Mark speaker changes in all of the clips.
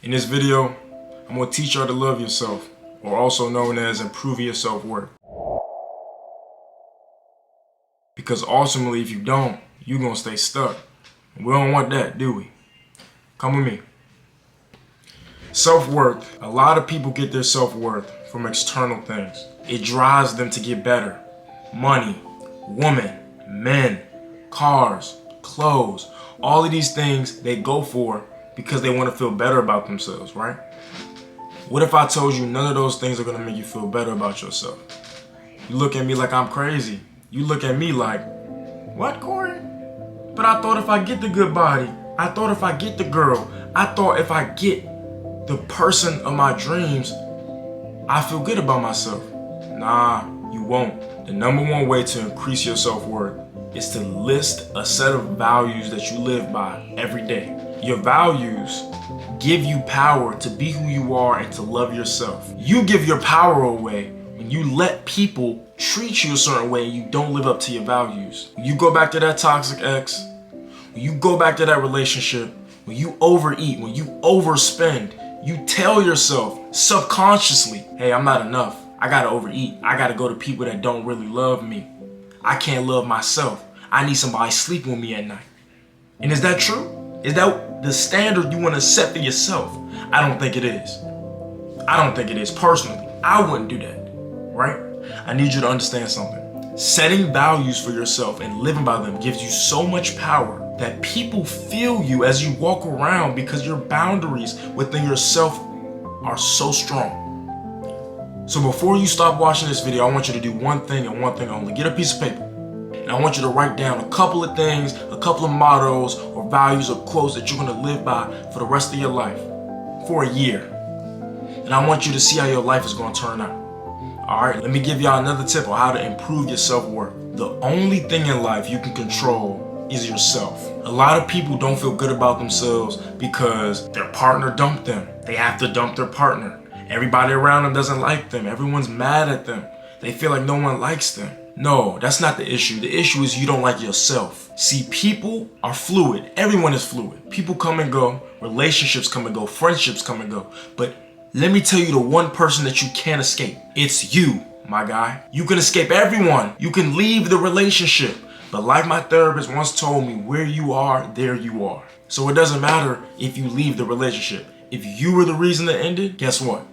Speaker 1: In this video, I'm going to teach you how to love yourself, or also known as improving your self-worth. Because ultimately, if you don't, you're going to stay stuck. And we don't want that, do we? Come with me. Self-worth. A lot of people get their self-worth from external things. It drives them to get better. Money, women, men, cars, clothes. All of these things they go for because they want to feel better about themselves, right? What if I told you none of those things are going to make you feel better about yourself? You look at me like I'm crazy. You look at me like, what, Corey? But I thought if I get the good body, I thought if I get the girl, I thought if I get the person of my dreams, I feel good about myself. Nah, you won't. The number one way to increase your self-worth is to list a set of values that you live by every day. Your values give you power to be who you are and to love yourself. You give your power away when you let people treat you a certain way and you don't live up to your values. When you go back to that toxic ex, when you go back to that relationship, when you overeat, when you overspend, you tell yourself subconsciously, hey, I'm not enough. I gotta overeat. I gotta go to people that don't really love me. I can't love myself. I need somebody sleeping with me at night. And is that true? Is that the standard you want to set for yourself? I don't think it is. I don't think it is personally. I wouldn't do that, right? I need you to understand something. Setting values for yourself and living by them gives you so much power that people feel you as you walk around because your boundaries within yourself are so strong. So before you stop watching this video, I want you to do one thing and one thing only. Get a piece of paper. And I want you to write down a couple of things, a couple of mottos or values or quotes that you're going to live by for the rest of your life for a year. And I want you to see how your life is going to turn out. All right, let me give y'all another tip on how to improve your self-worth. The only thing in life you can control is yourself. A lot of people don't feel good about themselves because their partner dumped them. They have to dump their partner. Everybody around them doesn't like them. Everyone's mad at them. They feel like no one likes them. No, that's not the issue. The issue is you don't like yourself. See, people are fluid. Everyone is fluid. People come and go. Relationships come and go. Friendships come and go. But let me tell you the one person that you can't escape. It's you, my guy. You can escape everyone. You can leave the relationship. But like my therapist once told me, where you are, there you are. So it doesn't matter if you leave the relationship. If you were the reason that ended, guess what?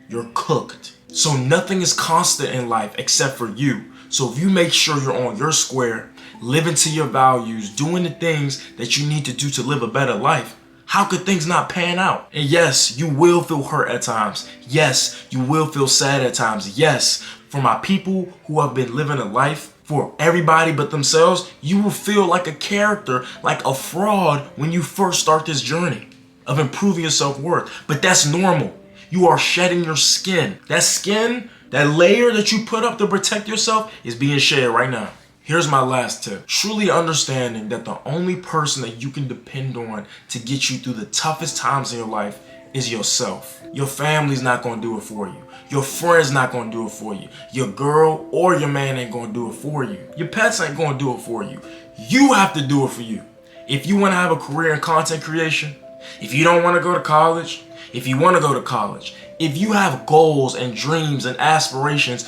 Speaker 1: You're cooked. So nothing is constant in life except for you. So if you make sure you're on your square, living to your values, doing the things that you need to do to live a better life, how could things not pan out? And yes, you will feel hurt at times. Yes, you will feel sad at times. Yes, for my people who have been living a life for everybody but themselves, you will feel like a character, like a fraud when you first start this journey of improving your self-worth. But that's normal. You are shedding your skin. That skin, that layer that you put up to protect yourself is being shed right now. Here's my last tip. Truly understanding that the only person that you can depend on to get you through the toughest times in your life is yourself. Your family's not gonna do it for you. Your friends not gonna do it for you. Your girl or your man ain't gonna do it for you. Your pets ain't gonna do it for you. You have to do it for you. If you wanna have a career in content creation, if you don't wanna go to college, if you want to go to college, if you have goals and dreams and aspirations,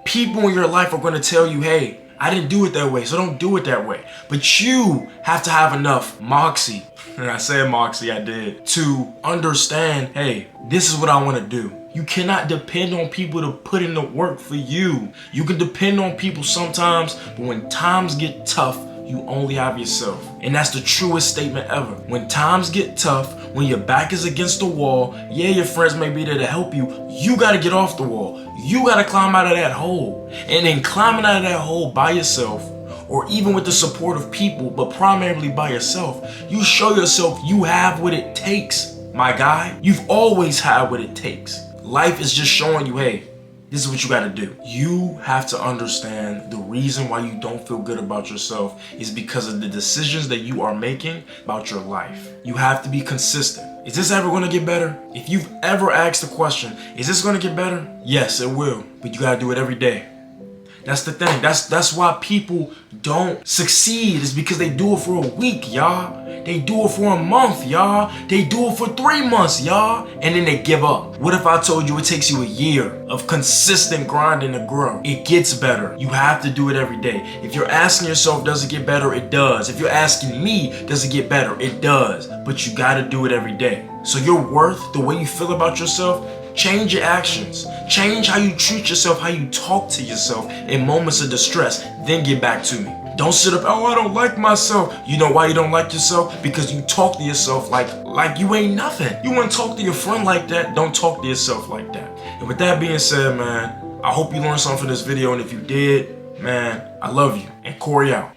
Speaker 1: people in your life are going to tell you, hey, I didn't do it that way, so don't do it that way. But you have to have enough moxie, and I said moxie, I did, to understand, hey, this is what I want to do. You cannot depend on people to put in the work for you. You can depend on people sometimes, but when times get tough, you only have yourself. And that's the truest statement ever. When times get tough, when your back is against the wall, yeah, your friends may be there to help you. You gotta get off the wall. You gotta climb out of that hole. And in climbing out of that hole by yourself, or even with the support of people, but primarily by yourself, you show yourself you have what it takes, my guy. You've always had what it takes. Life is just showing you, hey, this is what you gotta do. You have to understand the reason why you don't feel good about yourself is because of the decisions that you are making about your life. You have to be consistent. Is this ever gonna get better? If you've ever asked the question, is this gonna get better? Yes, it will, but you gotta do it every day. That's the thing. That's why people don't succeed, is because they do it for a week, y'all. They do it for a month, y'all. They do it for 3 months, y'all. And then they give up. What if I told you it takes you a year of consistent grinding to grow? It gets better. You have to do it every day. If you're asking yourself, does it get better? It does. If you're asking me, does it get better? It does. But you gotta do it every day. So your worth, the way you feel about yourself, change your actions. Change how you treat yourself, how you talk to yourself in moments of distress. Then get back to me. Don't sit up, oh, I don't like myself. You know why you don't like yourself? Because you talk to yourself like you ain't nothing. You want to talk to your friend like that? Don't talk to yourself like that. And with that being said, man, I hope you learned something from this video. And if you did, man, I love you. And Corey out.